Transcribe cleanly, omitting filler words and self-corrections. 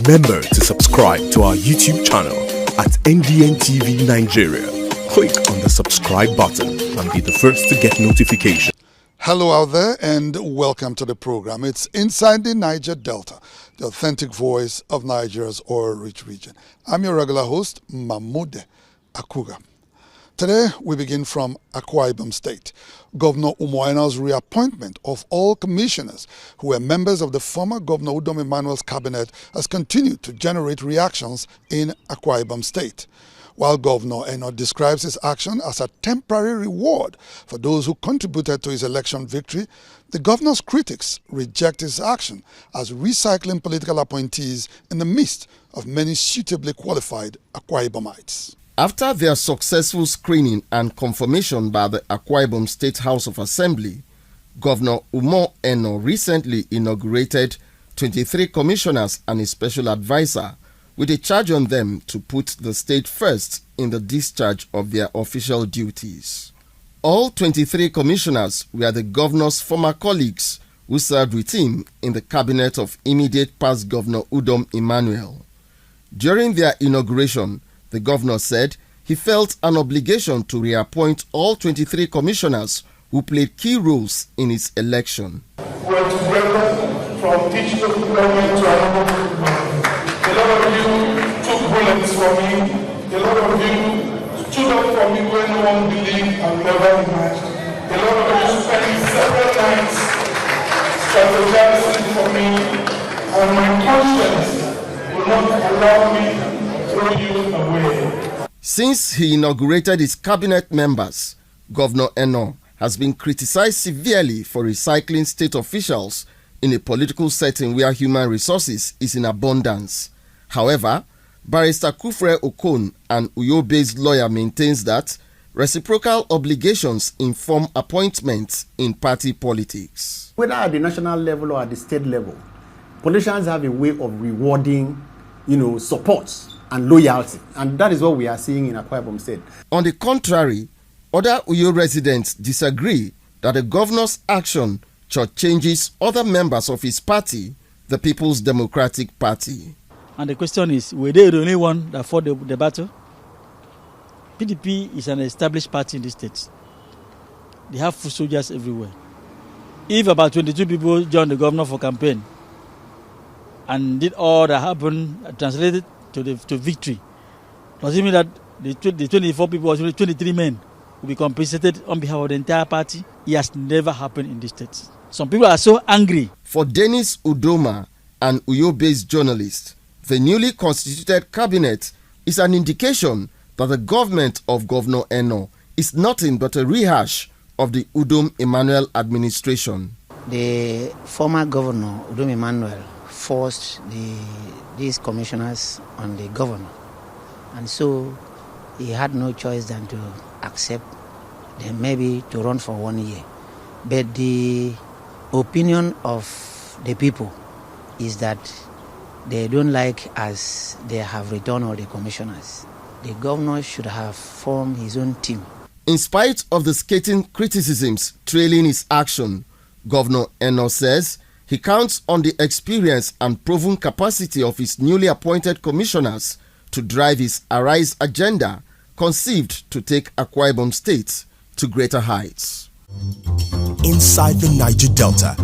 Remember to subscribe to our YouTube channel at NDN TV Nigeria. Click on the subscribe button and be the first to get notifications. Hello out there and welcome to the program. It's Inside the Niger Delta, the authentic voice of Nigeria's oil-rich region. I'm your regular host, MAMODE, AKUGHA. Today, we begin from Akwa Ibom State. Governor Udom'S reappointment of all commissioners who were members of the former Governor Udom'S cabinet has continued to generate reactions in Akwa Ibom State. While Governor Eno describes his action as a temporary reward for those who contributed to his election victory, the governor's critics reject his action as recycling political appointees in the midst of many suitably qualified Akwa Ibomites. After their successful screening and confirmation by the Akwa Ibom State House of Assembly, Governor Umo Eno recently inaugurated 23 commissioners and a special advisor with a charge on them to put the state first in the discharge of their official duties. All 23 commissioners were the governor's former colleagues who served with him in the cabinet of immediate past Governor Udom'S. During their inauguration, the governor said he felt an obligation to reappoint all 23 commissioners who played key roles in his election. We are together from teaching of government to another. A lot of you took bullets for me. A lot of you stood up for me when no one believed and never imagined. A lot of you spent several nights strategizing for me, and my conscience will not allow me to throw you away. Since he inaugurated his cabinet members, Governor Eno has been criticized severely for recycling state officials in a political setting where human resources is in abundance. However, Barrister Kufre Okon, an Uyo-based lawyer, maintains that reciprocal obligations inform appointments in party politics. Whether at the national level or at the state level, politicians have a way of rewarding, support and loyalty, and that is what we are seeing in Akwa Ibom State. On the contrary, other Uyo residents disagree that the governor's action shortchanges other members of his party, the People's Democratic Party. And the question is, were they the only one that fought the battle? PDP is an established party in the state. They have foot soldiers everywhere. If about 22 people joined the governor for campaign and did all that happened, translated to victory, does it mean that the 24 people, or 23 men, will be compensated on behalf of the entire party? It has never happened in this state. Some people are so angry. For Dennis Udoma, an Uyo-based journalist, the newly constituted cabinet is an indication that the government of Governor Eno is nothing but a rehash of the Udom'S administration. The former governor, Udom'S, forced these commissioners on the governor. And so he had no choice than to accept them, maybe to run for 1 year. But the opinion of the people is that they don't like as they have returned all the commissioners. The governor should have formed his own team. In spite of the scathing criticisms trailing his action, Governor Eno says he counts on the experience and proven capacity of his newly appointed commissioners to drive his Arise agenda, conceived to take Akwa Ibom State to greater heights. Inside the Niger Delta,